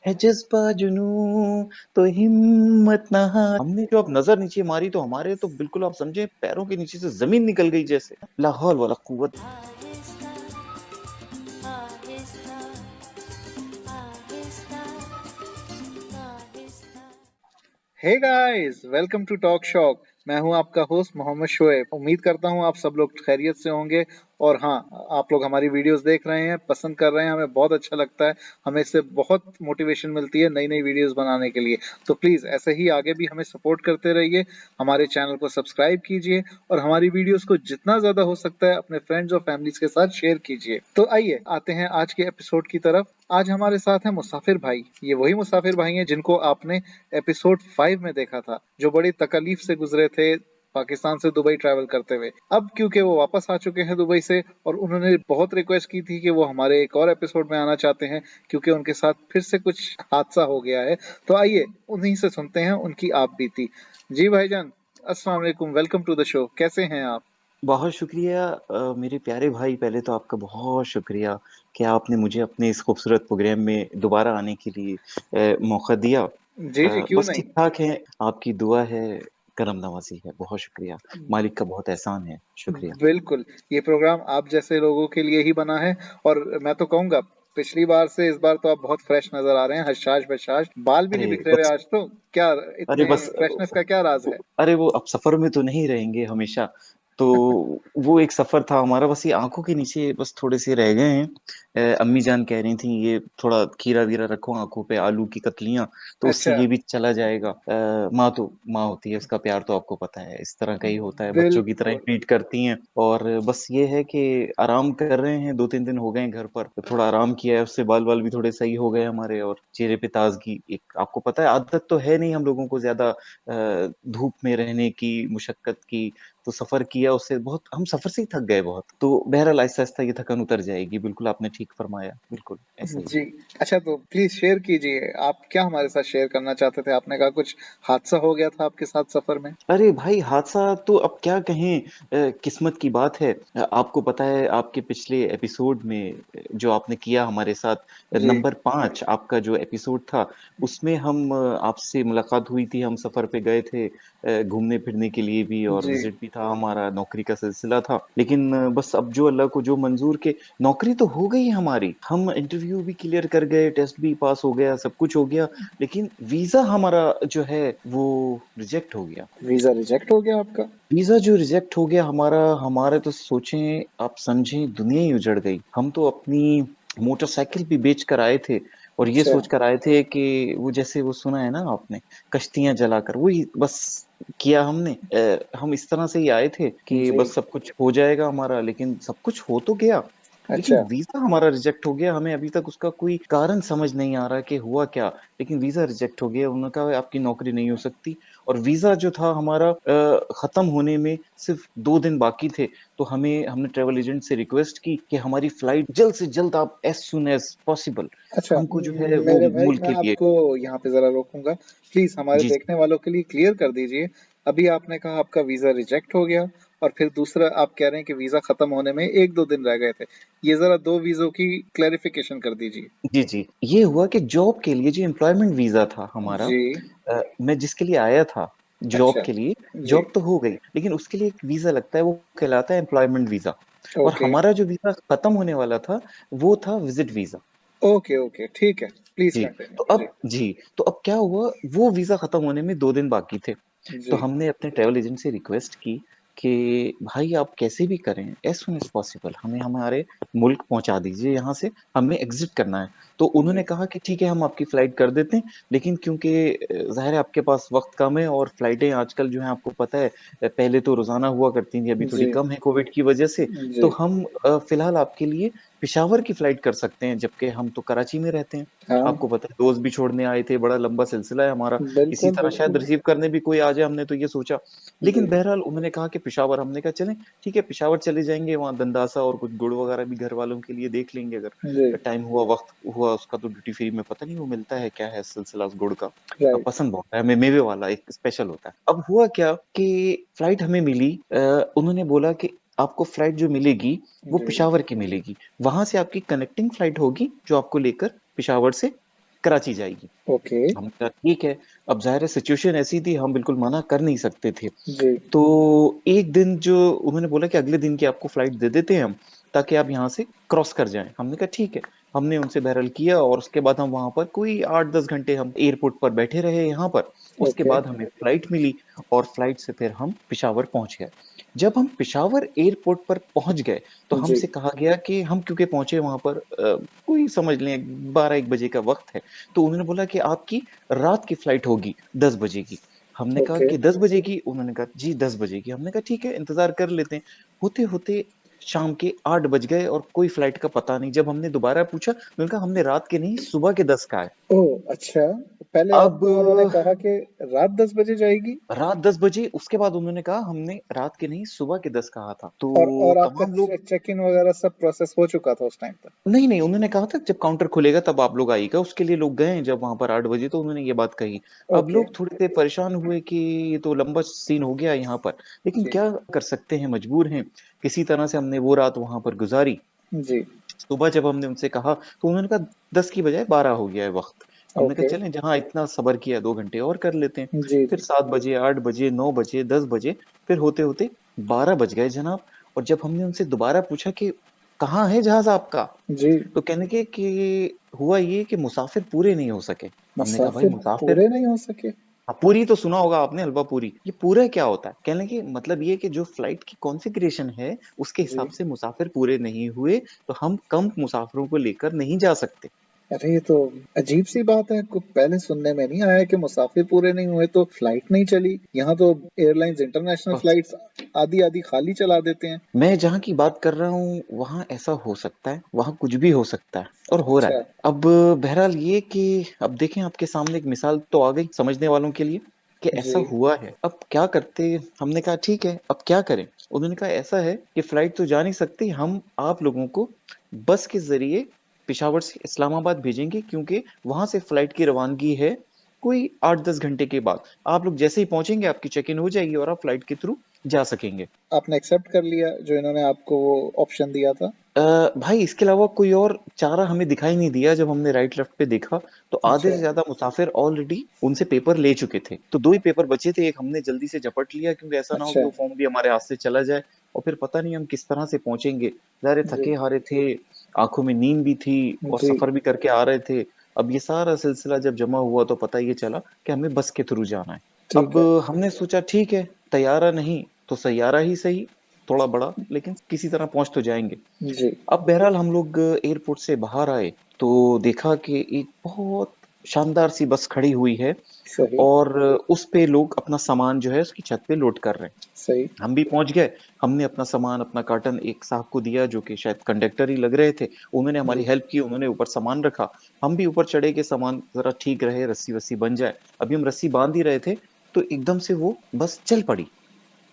है जज्बा जुनून तो हिम्मत ना हार। हमने जो अब नजर नीचे मारी तो हमारे तो बिल्कुल आप समझे पैरों के नीचे से जमीन निकल गई जैसे। ला हौल वला कुव्वत। आहिस्ता आहिस्ता आहिस्ता आहिस्ता। Hey guys, welcome to Talk Shock. मैं हूं आपका होस्ट मोहम्मद शोएब। उम्मीद करता हूं आप सब लोग खैरियत से होंगे। और हाँ, आप लोग हमारी वीडियोस देख रहे हैं, पसंद कर रहे हैं, हमें बहुत अच्छा लगता है। हमें इससे बहुत मोटिवेशन मिलती है नई नई वीडियोस बनाने के लिए। तो प्लीज़ ऐसे ही आगे भी हमें सपोर्ट करते रहिए। हमारे चैनल को सब्सक्राइब कीजिए और हमारी वीडियोस को जितना ज़्यादा हो सकता है अपने फ्रेंड्स और फैमिलीज के साथ शेयर कीजिए। तो आइए आते हैं आज के एपिसोड की तरफ। आज हमारे साथ हैं मुसाफिर भाई। ये वही मुसाफिर भाई हैं जिनको आपने एपिसोड 5 में देखा था, जो बड़ी तकलीफ से गुजरे थे पाकिस्तान से दुबई ट्रैवल करते हुए। अब क्योंकि वो वापस आ चुके हैं दुबई से, और उन्होंने बहुत रिक्वेस्ट की थी कि वो हमारे एक और एपिसोड में आना चाहते हैं क्योंकि उनके साथ फिर से कुछ हादसा हो गया है। तो आइए उन्हीं से सुनते हैं उनकी आप बीती। जी भाईजान, अस्सलाम वालेकुम, वेलकम टू द शो। कैसे हैं आप? बहुत शुक्रिया मेरे प्यारे भाई, पहले तो आपका बहुत शुक्रिया कि आपने मुझे अपने इस खूबसूरत प्रोग्राम में दोबारा आने के लिए मौका दिया। जी जी, क्यों बस नहीं। ठीक-ठाक है, आपकी दुआ है, करम नवाज़ी है, बहुत शुक्रिया। मालिक का बहुत एहसान है, शुक्रिया। बिल्कुल, ये प्रोग्राम आप जैसे लोगों के लिए ही बना है। और मैं तो कहूँगा, पिछली बार से इस बार तो आप बहुत फ्रेश नज़र आ रहे हैं, हशाश-बशाश, बाल भी नहीं अरे बिखरे हुए बस आज तो। क्या अरे इतने बस फ्रेशनेस का क्या राज़ है? अरे वो अब सफ़र में तो नहीं रहेंगे हमेशा, तो वो एक सफ़र था हमारा, बस ये आँखों के नीचे बस थोड़े-से रह गए हैं। अम्मी जान कह रही थीं ये थोड़ा खीरा-वीरा रखो आँखों पे, आलू की कतलियाँ, तो उससे अच्छा, ये भी चला जाएगा। माँ तो माँ होती है, उसका प्यार तो आपको पता है, इस तरह का ही होता है, बच्चों की तरह ही बिल्कुल। ट्रीट करती हैं। और बस ये है कि आराम कर रहे हैं, 2-3 दिन हो गए हैं घर पर, तो थोड़ा आराम किया है, उससे बाल-वाल भी थोड़े सही हो गए हमारे और चेहरे पे ताज़गी एक आपको पता है आदत तो है नहीं हम लोगों को ज़्यादा धूप में रहने की, मुशक्कत की, तो सफ़र किया उससे बहुत हम सफ़र से ही थक गए बहुत। तो बहरहाल आहिस्ता-आहिस्ता ये थकान उतर जाएगी, बिल्कुल आपने ठीक फ़रमाया, बिल्कुल, ऐसा ही जी। है। अच्छा, तो प्लीज़ शेयर कीजिए, आप क्या हमारे साथ शेयर करना चाहते थे? आपने कहा कुछ हादसा हो गया था आपके साथ सफ़र में? अरे भाई हादसा तो अब क्या कहें किस्मत की बात है। आपको पता है आपके पिछले एपिसोड में जो आपने किया हमारे साथ जी, नंबर 5 आपका जो एपिसोड था, उसमें हम आपसे मुलाकात हुई थी, हम सफ़र पे गए थे घूमने-फिरने के लिए भी और जी। विज़िट भी था हमारा, नौकरी का सिलसिला था। लेकिन बस अब जो अल्लाह को जो मंज़ूर के नौकरी तो हो गई हमारी, हम इंटरव्यू भी क्लियर कर गए, टेस्ट भी पास हो गया, सब कुछ हो गया, लेकिन वीज़ा हमारा जो है वो रिजेक्ट हो गया। वीज़ा रिजेक्ट हो गया आपका? वीज़ा जो रिजेक्ट हो गया हमारा, हमारे तो सोचें आप समझें दुनिया ही उजड़ गई। हम तो अपनी मोटरसाइकिल भी बेच कर आए थे और ये अच्छा। सोच कर आए थे कि वो जैसे वो सुना है ना आपने, कश्तियाँ जलाकर वही बस किया हमने। हम इस तरह से ही आए थे कि जी। बस सब कुछ हो जाएगा हमारा, लेकिन सब कुछ हो तो गया, लेकिन अच्छा। वीज़ा हमारा रिजेक्ट हो गया। हमें अभी तक उसका कोई कारण समझ नहीं आ रहा कि हुआ क्या? लेकिन वीज़ा रिजेक्ट हो गया। उन्होंने कहा आपकी नौकरी नहीं हो सकती और वीज़ा जो था हमारा ख़त्म होने में सिर्फ़ 2 दिन बाकी थे, तो हमने ट्रैवल एजेंट से रिक्वेस्ट की कि हमारी फ्लाइट जल्द से जल्द आप एज़ सून एज़ पॉसिबल अच्छा, हमको जो है वो मेरे भाई, मुल्क मैं के लिए। आपको यहाँ पे ज़रा रोकूँगा। प्लीज़ हमारे जी, देखने वालों के लिए क्लियर कर दीजिए। अभी आपने कहा आपका वीज़ा रिजेक्ट हो गया, और फिर दूसरा आप कह रहे हैं कि वीज़ा ख़त्म होने में 1-2 दिन रह गए थे। ये ज़रा 2 वीज़ों की क्लैरिफ़िकेशन कर दीजिए। जी, जी। ये हुआ कि जॉब के लिए जो एम्प्लॉयमेंट वीज़ा था हमारा जी। मैं जिसके लिए आया था जॉब अच्छा। के लिए, जी। जॉब तो हो गई, लेकिन उसके लिए एक वीज़ा लगता है, वो कहलाता है एम्प्लॉयमेंट वीज़ा और ओके। हमारा जो वीज़ा खत्म होने वाला था, वो था विज़िट वीज़ा। ओके, ओके, ठीक है। प्लीज़ जी, कंटिन्यू कीजिए। तो अब क्या हुआ, वो वीज़ा खत्म होने में 2 दिन बाकी थे। तो जी। हमने अपने ट्रैवल एजेंट से रिक्वेस्ट की कि भाई आप कैसे भी करें एज़ सून एज़ पॉसिबल हमें हमारे मुल्क पहुँचा दीजिए यहाँ से, हमें एग्ज़िट करना है। तो उन्होंने जी। कहा कि ठीक है हम आपकी फ्लाइट कर देते हैं, लेकिन क्योंकि ज़ाहिर है आपके पास वक़्त कम है और फ्लाइटें आजकल जो हैं आपको पता है पहले तो रोज़ाना हुआ करती थी, अभी थोड़ी जी। कम है कोविड की वजह से। तो जी। हम फ़िलहाल आपके लिए पेशावर की फ्लाइट कर सकते हैं, जबकि हम तो कराची में रहते हैं। हाँ। आपको पता है दोस्त भी छोड़ने आए थे, बड़ा लंबा सिलसिला है हमारा। इसी बिल्कुल, तरह शायद बिल्कुल। रिसीव करने भी कोई आ जाए हमने तो ये सोचा। जी। लेकिन बहरहाल उन्होंने कहा कि पेशावर, हमने कहा चलें ठीक है पेशावर चले जाएँगे, वहाँ दंदासा और कुछ गुड़ वगैरह भी घर वालों के लिए देख लेंगे जी। अगर टाइम हुआ, वक़्त हुआ उसका तो ड्यूटी फ्री में पता नहीं वो मिलता है क्या है सिलसिला उस गुड़ का? राइट। पसंद बहुत है हमें मेवे वाला एक स्पेशल होता है। अब हुआ क्या कि फ्लाइट हमें मिली उन्होंने बोला कि आपको फ्लाइट जो मिलेगी वो जी। पेशावर की मिलेगी। वहाँ से आपकी कनेक्टिंग फ्लाइट होगी जो आपको लेकर पेशावर से कराची जाएगी। ओके। हमने कहा ठीक है। अब जाहिर है सिचुएशन ऐसी थी, हम बिल्कुल मना कर नहीं सकते थे। जी। तो एक दिन जो उन्होंने बोला कि अगले दिन की आपको फ्लाइट दे देते हैं हम, ताकि आप यहाँ से क्रॉस कर जाएं। हमने कहा ठीक है। हमने उनसे बहरहाल किया और उसके बाद हम वहां पर कोई 8-10 घंटे हम एयरपोर्ट पर बैठे रहे यहाँ पर। उसके ओके। बाद हमें फ्लाइट मिली और फ्लाइट से फिर हम पिशावर पहुंच गए। जब हम पिशावर एयरपोर्ट पर पहुंच गए तो जी। हमसे कहा गया कि हम क्योंकि पहुंचे वहां पर कोई समझ लें 12-1 बजे का वक्त है। तो उन्होंने बोला कि आपकी रात की फ्लाइट होगी 10 बजे की। हमने कहा ओके। कि 10 बजे की? उन्होंने कहा जी 10 बजे की। हमने कहा ठीक है, इंतजार कर लेते हैं। होते होते शाम के 8 बज गए और कोई फ्लाइट का पता नहीं। जब हमने दोबारा पूछा, उन्होंने कहा हमने रात के नहीं, सुबह के 10 का है। ओह! अच्छा, पहले अब आपको उन्होंने कहा कि रात 10 बजे जाएगी? रात 10 बजे, उसके बाद उन्होंने कहा हमने रात के नहीं, सुबह के 10 कहा था। तो और आपका तमाम लोग, चेक इन वगैरह सब प्रोसेस हो चुका था उस टाइम पर? नहीं नहीं, उन्होंने कहा था जब काउंटर खुलेगा तब आप लोग आइएगा। उसके लिए लोग गए जब वहां पर 8 बजे, तो उन्होंने ये बात कही। अब ओके। लोग थोड़े से परेशान हुए कि ये तो लंबा सीन हो गया यहाँ पर, लेकिन जी। क्या कर सकते हैं, मजबूर हैं। किसी तरह से हमने वो रात वहां पर गुजारी। जी। सुबह जब हमने उनसे कहा तो उन्होंने कहा 10 की बजाय 12 हो गया है वक्त। हमने कहा ओके। चलें, जहाँ इतना सबर किया 2 घंटे और कर लेते हैं। जी, फिर जी। 7 बजे, 8 बजे, 9 बजे, 10 बजे, फिर होते होते 12 बज गए जनाब। और जब हमने उनसे दोबारा पूछा कि कहाँ है जहाज आपका, जी, तो कहने के कि हुआ ये कि मुसाफिर पूरे नहीं हो सके। हमने कहा भाई मुसाफ़िर मुसाफिर, पूरे नहीं हो सके? हाँ, पूरी तो सुना होगा आपने, हलवा पूरी। ये पूरा क्या होता है? कहने की मतलब ये कि जो फ्लाइट की कॉन्फ़िगरेशन है उसके हिसाब जी। से मुसाफिर पूरे नहीं हुए, तो हम कम मुसाफिरों को लेकर नहीं जा सकते। अरे, ये तो अजीब-सी बात है, कुछ पहले सुनने में नहीं आया कि मुसाफ़िर पूरे नहीं हुए तो फ्लाइट नहीं चली। यहाँ तो एयरलाइंस इंटरनेशनल बस फ्लाइट्स आधी-आधी खाली चला देते हैं। मैं जहाँ की बात कर रहा हूँ वहां ऐसा हो सकता है, वहां कुछ भी हो सकता है और हो रहा है। अच्छा। अब बहरहाल ये कि अब देखें, आपके सामने एक मिसाल तो आ गई समझने वालों के लिए कि जी। ऐसा हुआ है। अब क्या करते? हमने कहा ठीक है, अब क्या करें? उन्होंने कहा ऐसा है कि फ्लाइट तो जा नहीं सकती, हम आप लोगों को बस के जरिए पिशावर से इस्लामाबाद भेजेंगे, क्योंकि वहां से फ्लाइट की रवानगी है कोई 8-10 घंटे के बाद। आप लोग जैसे ही पहुंचेंगे आपकी चेक इन हो जाएगी और आप फ्लाइट के थ्रू जा सकेंगे। आपने एक्सेप्ट कर लिया जो इन्होंने आपको वो ऑप्शन दिया था? अ, भाई इसके अलावा कोई और चारा हमें दिखाई नहीं दिया। जब हमने राइट लेफ्ट पे देखा तो आधे अच्छा। से ज्यादा मुसाफिर ऑलरेडी उनसे पेपर ले चुके थे। तो दो ही पेपर बचे थे, एक हमने जल्दी से झपट लिया क्योंकि ऐसा ना हो अच्छा। कि वो फॉर्म भी हमारे हाथ से चला जाए और फिर पता नहीं हम किस तरह से पहुंचेंगे। ज़ाहिर है जी। थके हारे थे, आंखों में नींद भी थी और जी। सफर भी करके आ रहे थे। अब ये सारा सिलसिला जब जमा हुआ तो पता ये चला कि हमें बस के थ्रू जाना है। ठीक अब है। हमने सोचा ठीक है, तैयारा नहीं तो सैयारा ही सही, थोड़ा बड़ा, लेकिन किसी तरह पहुंच तो जाएंगे। जी। अब बहरहाल हम लोग एयरपोर्ट से बाहर आए तो देखा कि एक बहुत शानदार सी बस खड़ी हुई है सही। और उस पे लोग अपना सामान जो है उसकी छत पे लोड कर रहे हैं। सही। हम भी पहुंच गए। हमने अपना सामान, अपना कार्टन एक साहब को दिया जो कि शायद कंडक्टर ही लग रहे थे। उन्होंने हमारी जी। हेल्प की, उन्होंने ऊपर सामान रखा। हम भी ऊपर चढ़े के सामान जरा ठीक रहे, रस्सी वस्सी बन जाए। अभी हम रस्सी बांध ही रहे थे तो एकदम से वो बस चल पड़ी।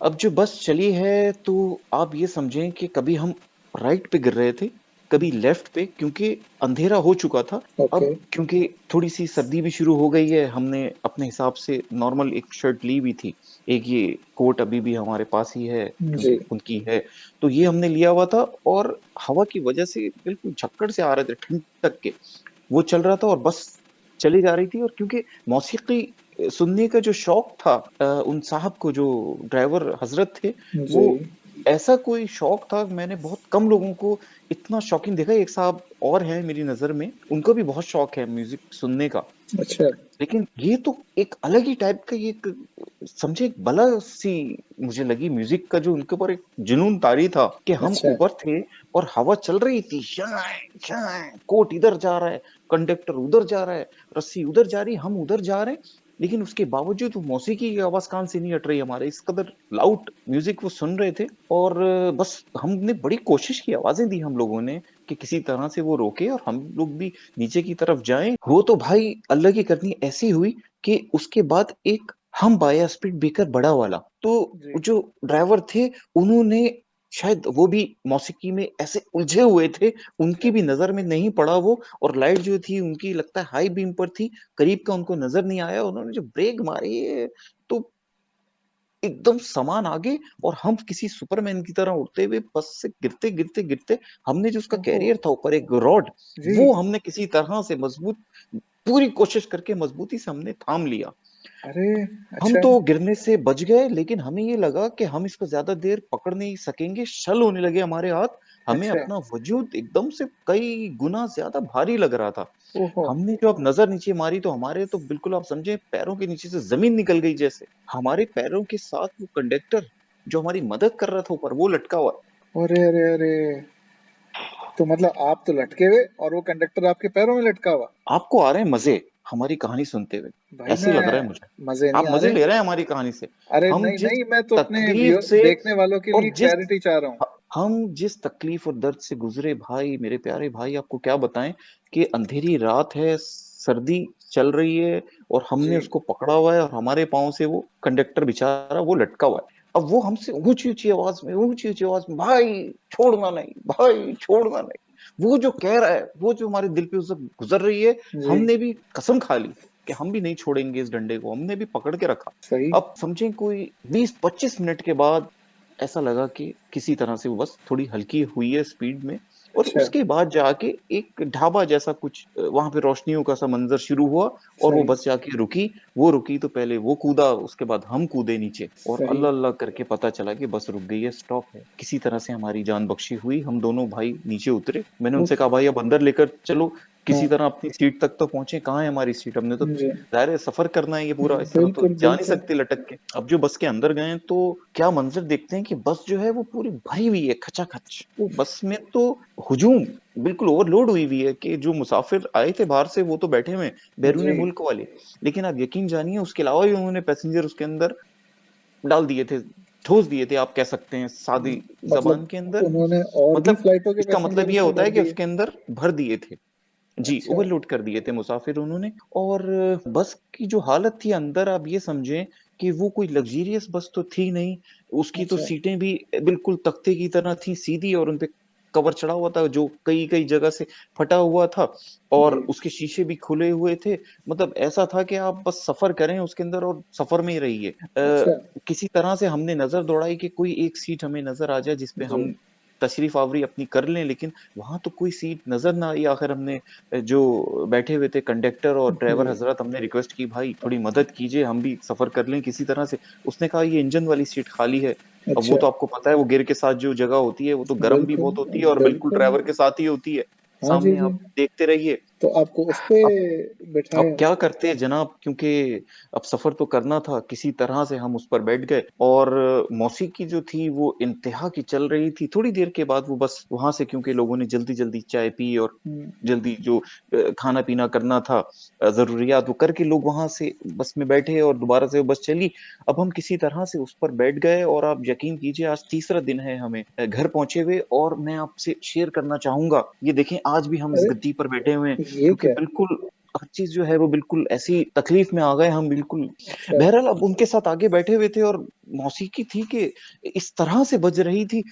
अब जो बस चली है तो आप ये समझें कि कभी हम राइट पे गिर रहे थे, कभी लेफ्ट पे, क्योंकि अंधेरा हो चुका था। ओके। अब क्योंकि थोड़ी सी सर्दी भी शुरू हो गई है, हमने अपने हिसाब से नॉर्मल एक शर्ट ली हुई थी। एक ये कोट अभी भी हमारे पास ही है क्योंकि जी। खुद की है। तो ये हमने लिया हुआ था और हवा की वजह से बिल्कुल झक्कड़ से आ रहे थे ठंड तक के। वो चल रहा था और बस चली जा रही थी। और क्योंकि मौसीकी सुनने का जो शौक था उन साहब को, जो ड्राइवर हजरत थे, जी। वो ऐसा कोई शौक था, मैंने बहुत कम लोगों को इतना शौकीन देखा। एक साहब और हैं मेरी नजर में, उनको भी बहुत शौक है म्यूजिक सुनने का। अच्छा। लेकिन ये तो एक अलग ही टाइप का, ये एक समझे एक बला सी मुझे लगी म्यूजिक का, जो उनके ऊपर एक जुनून तारी था कि हम अच्छा। ऊपर थे और हवा चल रही थी, शाय शाय, कोट इधर जा रहा है, कंडक्टर उधर जा रहा है, रस्सी उधर जा रही है, हम उधर जा रहे हैं। लेकिन उसके बावजूद वो मौसीकी की आवाज कान से नहीं हट रही हमारे, इस कदर लाउड म्यूजिक वो सुन रहे थे। और बस हमने बड़ी कोशिश की, आवाजें दी हम लोगों ने कि किसी तरह से वो रोके और हम लोग भी नीचे की तरफ जाएं। वो तो भाई अल्लाह की करनी ऐसी हुई कि उसके बाद एक हम पाया स्पीड ब्रेकर बड़ा वाला। तो जी। जो ड्राइवर थे उन्होंने, शायद वो भी मौसीकी में ऐसे उलझे हुए थे, उनकी भी नजर में नहीं पड़ा वो। और लाइट जो थी उनकी लगता है हाई बीम पर थी, करीब का उनको नजर नहीं आया। उन्होंने जो ब्रेक मारी तो एकदम सामान आगे, और हम किसी सुपरमैन की तरह उड़ते हुए बस से गिरते गिरते गिरते, हमने जो उसका ओहो! कैरियर था ऊपर एक रॉड, जी। वो हमने किसी तरह से मजबूत पूरी कोशिश करके मजबूती से हमने थाम लिया। अरे हम अच्छा। तो गिरने से बच गए, लेकिन हमें ये लगा कि हम इसको ज्यादा देर पकड़ नहीं सकेंगे, शल होने लगे हमारे हाथ। हमें अच्छा। अपना वजूद एकदम से कई गुना ज्यादा भारी लग रहा था। ओहो। हमने जो अब नजर नीचे मारी तो हमारे तो बिल्कुल आप समझे पैरों के नीचे से जमीन निकल गई जैसे। हमारे पैरों के साथ वो कंडक्टर जो हमारी मदद कर रहा था ऊपर, वो लटका हुआ। अरे अरे अरे, तो मतलब आप तो लटके हुए और वो कंडक्टर आपके पैरों में लटका हुआ। आपको आ रहे हैं मजे हमारी कहानी सुनते हुए? भाई ऐसे ही मैं, लग रहा है मुझे। मजे नहीं आप आ मजे रहे। ले रहे हैं हमारी कहानी से। अरे हम नहीं जिस नहीं, मैं तो अपने तकलीफ से देखने वालों के और लिए क्लैरिटी चाह रहा हूँ। हम जिस तकलीफ और दर्द से गुजरे भाई, मेरे प्यारे भाई, आपको क्या बताएं कि अंधेरी रात है, सर्दी चल रही है, और हमने जी। उसको पकड़ा हुआ है, और हमारे पाँव से वो कंडक्टर बेचारा वो लटका हुआ है। अब वो हमसे ऊंची ऊंची ऊंची आवाज में, भाई छोड़ना नहीं, भाई छोड़ना नहीं, वो जो कह रहा है, वो जो हमारे दिल पे उस वक्त गुजर रही है। जी। हमने भी कसम खा ली कि हम भी नहीं छोड़ेंगे इस डंडे को, हमने भी पकड़ के रखा। सही। अब समझें कोई 20-25 मिनट के बाद ऐसा लगा कि किसी तरह से वो बस थोड़ी हल्की हुई है स्पीड में, और अच्छा। उसके बाद जाके एक ढाबा जैसा कुछ वहां पे रोशनियों का सा मंजर शुरू हुआ, और वो सही। बस जाके रुकी। वो रुकी तो पहले वो कूदा, उसके बाद हम कूदे नीचे, और सही। अल्लाह अल्लाह करके पता चला कि बस रुक गई है, स्टॉप है। किसी तरह से हमारी जान बख्शी हुई। हम दोनों भाई नीचे उतरे, मैंने उनसे उफ। कहा भाई अब अंदर लेकर चलो, किसी हाँ। तरह अपनी सीट तक तो पहुंचे। कहाँ है हमारी सीट? हमने तो जी। जाहिर है सफर करना है ये पूरा, इस तरह तो बिल्कुल जा नहीं बिल्कुल। सकते लटक के। अब जो बस के अंदर गए तो क्या मंजर देखते हैं कि बस जो है वो पूरी भरी हुई है खचाखच। वो बस में तो हुजूम बिल्कुल ओवरलोड हुई हुई है कि जो मुसाफिर आए थे बाहर से वो तो बैठे हुए हैं, बैरून जी। मुल्क वाले। लेकिन आप यकीन जानिए उसके अलावा भी उन्होंने पैसेंजर उसके अंदर डाल दिए थे, ठोस दिए थे, आप कह सकते हैं सादी मतलब जबान के अंदर। उन्होंने और भी मतलब फ्लाइटों के इसका पैसेंजर मतलब यह उसमें होता भर है कि दिए। उसके अंदर भर दिए थे। जी, अच्छा। ओवरलोड कर दिए थे मुसाफिर उन्होंने। और बस की जो हालत थी अंदर, आप ये समझें कि वो कोई लग्जीरियस बस तो थी नहीं। उसकी तो अच्छा। सीटें भी बिल्कुल तख्ते की तरह थी सीधी, और उनपे कवर चढ़ा हुआ था जो कई कई जगह से फटा हुआ था, और जी। उसके शीशे भी खुले हुए थे। मतलब ऐसा था कि आप बस सफर करें उसके अंदर और सफर में ही रहिए। अच्छा। किसी तरह से हमने नजर दौड़ाई कि कोई एक सीट हमें नजर आ जाए जिसपे जी। हम तशरीफ आवरी अपनी कर लें, लेकिन वहां तो कोई सीट नजर ना आई। आखिर हमने जो बैठे हुए थे कंडक्टर और ड्राइवर जी। हजरत, हमने रिक्वेस्ट की भाई थोड़ी मदद कीजिए, हम भी सफर कर लें किसी तरह से। उसने कहा ये इंजन वाली सीट खाली है। अब वो अच्छा। तो आपको पता है वो गियर के साथ जो जगह होती है वो तो गर्म भी बिल्कुल बहुत होती है, और बिल्कुल बिल्कुल। ड्राइवर के साथ ही होती है। हाँ जी सामने जी। आप देखते रहिए। तो आपको उस पे अब अब बिठाया। क्या करते हैं जनाब, क्योंकि अब सफर तो करना था, किसी तरह से हम उस पर बैठ गए। और मौसीकी जो थी वो इंतहा की चल रही थी। थोड़ी देर के बाद वो बस वहां से, क्योंकि लोगों ने जल्दी जल्दी चाय पी और हम्म। जल्दी जो खाना पीना करना था, जरूरियात वो करके लोग वहां से बस में बैठे, और दोबारा से वो बस चली। अब हम किसी तरह से उस पर बैठ गए, और आप यकीन कीजिए आज तीसरा दिन है हमें घर पहुंचे हुए, और मैं आपसे शेयर करना चाहूंगा, ये देखें आज भी हम इस अरे गद्दी पर बैठे हुए हैं, ये क्योंकि क्या। बिल्कुल हर चीज जो है वो बिल्कुल ऐसी तकलीफ में आ गए हम बिल्कुल। अच्छा। बहरहाल अब उनके साथ आगे बैठे हुए थे, और मौसीकी थी कि इस तरह से बज रही थी,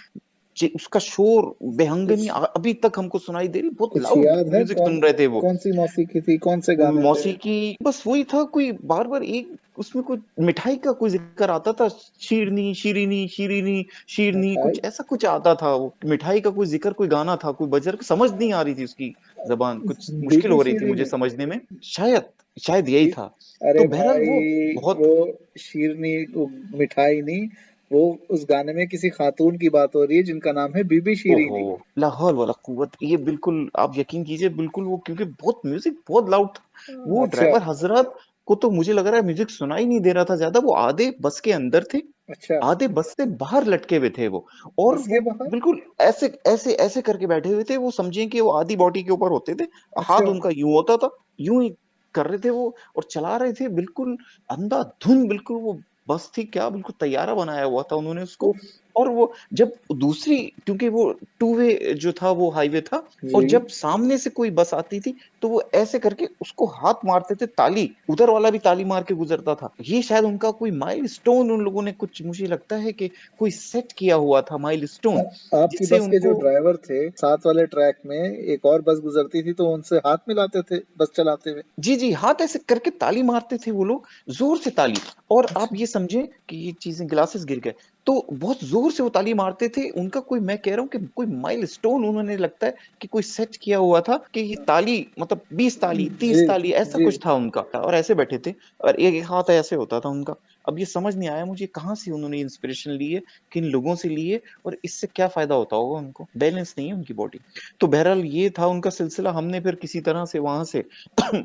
उसका शोर बेहंगनी कुछ अभी तक हमको सुनाई दे रही, बहुत कुछ लाउड याद है म्यूजिक कौन, सुन रहे थे वो। कौन सी मौसीकी थी, कौन से गाने थे। मौसीकी बस वही था, कोई बार बार एक उसमें कोई मिठाई का कोई जिक्र आता था, शीरनी शीरीनी शीरीनी शीरनी, मिठाई। कुछ ऐसा कुछ आता था। वो मिठाई का कोई जिक्र, कोई गाना था, कोई बजर, समझ नहीं आ रही थी उसकी जबान, कुछ मुश्किल बीबी हो रही थी मुझे शीरीनी। समझने में। शायद शायद यही बी- था। तो अरे बहरहाल वो भाई, बहुत वो शीरनी, वो मिठाई नहीं, वो उस गाने में किसी खातून की बात हो रही है जिनका नाम है बीबी ओहो, शीरीनी। ला हौल वला कुव्वत, ये बिल्कुल आप यकीन कीजिए बिल्कुल वो, क्योंकि बहुत म्यूजिक बहुत लाउड था। वो अच्छा। ड्राइवर हजरत को तो मुझे लग रहा है म्यूजिक सुनाई नहीं दे रहा था ज्यादा, वो आधे बस के अंदर थे, अच्छा। आधे बस से बाहर लटके हुए थे वो। और बस के वो बाहर। बिल्कुल ऐसे ऐसे ऐसे करके बैठे हुए थे, वो समझे कि वो आधी बॉडी के ऊपर होते थे, अच्छा। हाथ उनका यूं होता था, यूं ही कर रहे थे वो, और चला रहे थे बिल्कुल अंधाधुंध। बिल्कुल वो बस थी क्या, बिल्कुल तैयारा बनाया हुआ था उन्होंने उसको। उफ। और वो जब दूसरी, क्योंकि वो टू वे जो था वो हाईवे था, और जी। जब सामने से कोई बस आती थी तो वो ऐसे करके उसको हाथ मारते थे, ताली, उधर वाला भी ताली मार के गुजरता था। ये शायद उनका कोई माइलस्टोन उन लोगों ने कुछ, मुझे लगता है कि कोई सेट किया हुआ था माइलस्टोन, आपकी जिससे बस के जो उनको। ड्राइवर थे, साथ वाले ट्रैक में एक और बस गुजरती थी तो उनसे हाथ मिलाते थे बस चलाते हुए। जी जी, हाथ ऐसे करके ताली मारते थे वो लोग, जोर से ताली। और आप अच्छा। ये समझें कि ये चीजें, गिलासेस गिर गए, तो बहुत जोर से वो ताली मारते थे। उनका कोई, मैं कह रहा हूँ कि कोई माइलस्टोन उन्होंने लगता है कि कोई सेट किया हुआ था कि ये ताली मतलब 20 ताली जी 30 ताली ऐसा जी। कुछ था उनका, और ऐसे बैठे थे और एक एक हाथ ऐसे होता था उनका। अब ये समझ नहीं आया मुझे कहाँ से उन्होंने इंस्पिरेशन ली है, किन लोगों से ली है, और इससे क्या फायदा होता होगा उनको। बैलेंस नहीं है उनकी बॉडी। तो बहरहाल ये था उनका सिलसिला। हमने फिर किसी तरह से वहां से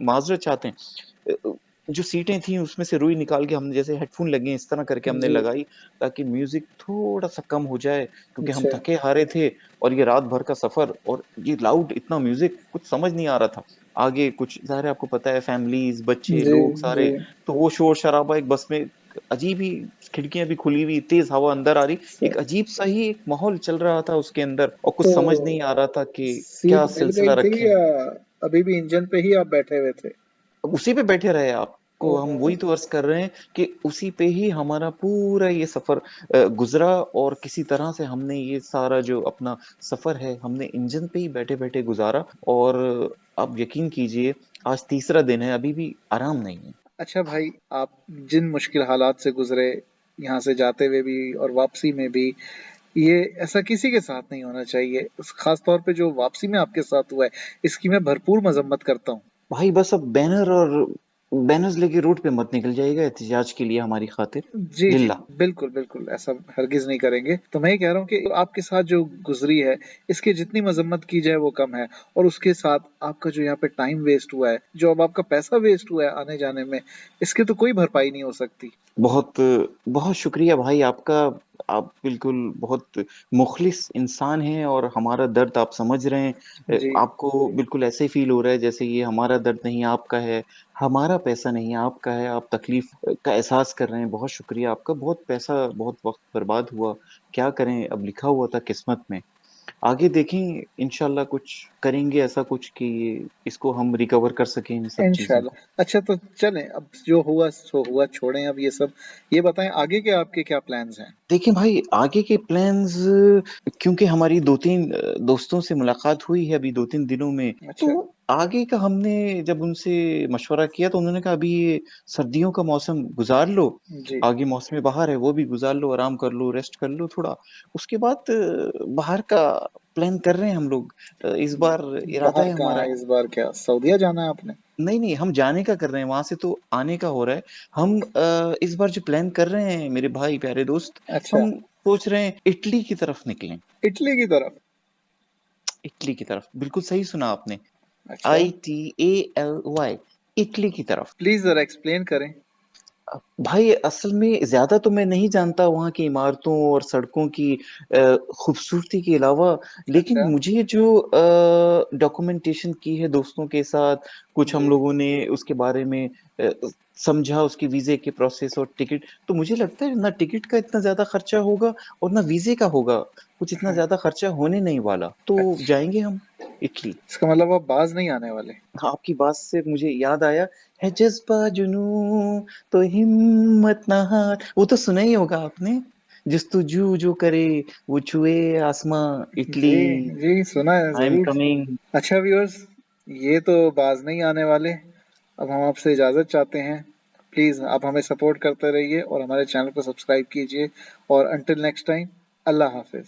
माजरत चाहते हैं, जो सीटें थी उसमें से रुई निकाल के हमने, जैसे हेडफोन लगे इस तरह करके हमने जी। लगाई, ताकि म्यूजिक थोड़ा सा कम हो जाए, क्योंकि हम अच्छा। थके हारे थे। और ये रात भर का सफर, और ये लाउड इतना म्यूजिक कुछ समझ नहीं आ रहा था। आगे कुछ ज़ाहिर है आपको पता है, फैमिलीज बच्चे जी लोग जी। सारे, तो वो शोर शराबा एक बस में, अजीब ही, खिड़कियां भी खुली हुई, तेज हवा अंदर आ रही, एक अजीब सा ही एक माहौल चल रहा था उसके अंदर, और कुछ तो समझ नहीं आ रहा था कि क्या सीट मिल गई सिलसिला थी रखें। या अभी भी इंजन पे ही आप बैठे हुए थे? उसी पे बैठे रहे आपको, हम ओहो। वही तो अर्ज कर रहे हैं कि उसी पे ही हमारा पूरा ये सफर गुजरा, और किसी तरह से हमने ये सारा जो अपना सफर है हमने इंजन पे ही बैठे बैठे गुजारा। और आप यकीन कीजिए, आज तीसरा दिन है, अभी भी आराम नहीं है। अच्छा भाई, आप जिन मुश्किल हालात से गुजरे, यहाँ से जाते हुए भी और वापसी में भी, ये ऐसा किसी के साथ नहीं होना चाहिए। खास तौर पे जो वापसी में आपके साथ हुआ है, इसकी मैं भरपूर मजम्मत करता हूँ। भाई बस अब बैनर और बैनर्स लेके रोड पे मत निकल जाएगा एहतजाज के लिए हमारी खातिर, जी, जी। लिल्ला। बिल्कुल, बिल्कुल, ऐसा हरगिज़ नहीं करेंगे। तो मैं ये कह रहा हूँ कि आपके साथ जो गुज़री है, इसकी जितनी मज़म्मत की जाए वो कम है, और उसके साथ आपका जो यहाँ पे टाइम वेस्ट हुआ है, जो अब आपका पैसा वेस्ट हुआ है आने-जाने में, इसकी तो कोई भरपाई नहीं हो सकती। बहुत बहुत शुक्रिया भाई आपका। आप बिल्कुल बहुत मुखलिस इंसान हैं, और हमारा दर्द आप समझ रहे हैं। जी। आपको बिल्कुल ऐसे ही फील हो रहा है जैसे ये हमारा दर्द नहीं आपका है, हमारा पैसा नहीं आपका है, आप तकलीफ का एहसास कर रहे हैं। बहुत शुक्रिया आपका। बहुत पैसा बहुत वक्त बर्बाद हुआ, क्या करें, अब लिखा हुआ था किस्मत में। आगे देखें, इंशाल्लाह कुछ करेंगे ऐसा कुछ कि इसको हम रिकवर कर सकें इन सब चीज़ों को। इंशाल्लाह। अच्छा, तो चलें, अब जो हुआ सो हुआ, छोड़ें अब ये सब। ये बताएँ आगे के आपके क्या प्लान्स हैं? देखिए भाई, आगे के प्लान्स, क्योंकि हमारी 2-3 दोस्तों से मुलाकात हुई है अभी 2-3 दिनों में, अच्छा। तो आगे का हमने जब उनसे मशवरा किया तो उन्होंने कहा अभी ये सर्दियों का मौसम गुज़ार लो, जी। आगे मौसम बहार है वो भी गुज़ार लो, आराम कर लो, रेस्ट कर लो थोड़ा। उसके बाद बाहर का प्लान कर रहे हैं हम लोग। इस बार इरादा बाहर है कहाँ हमारा, इस बार, क्या सऊदीया जाना है आपने? नहीं, हम जाने का कर रहे हैं, वहाँ से तो आने का हो रहा है। हम इस बार जो प्लान कर रहे हैं मेरे भाई प्यारे दोस्त, अच्छा। हम सोच रहे हैं इटली की तरफ निकलें। इटली की तरफ? इटली की तरफ, बिल्कुल सही सुना आपने। अच्छा। ITALY, इटली की तरफ। प्लीज़ ज़रा एक्सप्लेन करें। भाई असल में ज़्यादा तो मैं नहीं जानता वहाँ की इमारतों और सड़कों की खूबसूरती के अलावा, लेकिन अच्छा। मुझे जो डॉक्यूमेंटेशन की है दोस्तों के साथ, कुछ हम जी। लोगों ने उसके बारे में अ, समझा, उसके वीज़े के प्रोसेस और टिकट, तो मुझे लगता है ना टिकट का इतना ज़्यादा खर्चा होगा और ना वीज़े का होगा, कुछ इतना हाँ। ज़्यादा खर्चा होने नहीं वाला। तो अच्छा, जाएँगे हम इटली। इसका मतलब आप बाज़ नहीं आने वाले? हाँ, आपकी बात से मुझे याद आया, है जज़्बा जुनूँ तो हिम्मत न हार, वो तो सुना ही होगा आपने, जस्तुजू जो करे वो छुए आसमां, इटली, जी, जी, सुना है आई एम ज़रूर। कमिंग। अच्छा व्यूअर्स, ये तो बाज़ नहीं आने वाले। अब हम आपसे इजाज़त चाहते हैं। प्लीज़ आप हमें सपोर्ट करते रहिए और हमारे चैनल को सब्सक्राइब कीजिए, और अंटिल नेक्स्ट टाइम, अल्लाह हाफ़िज़।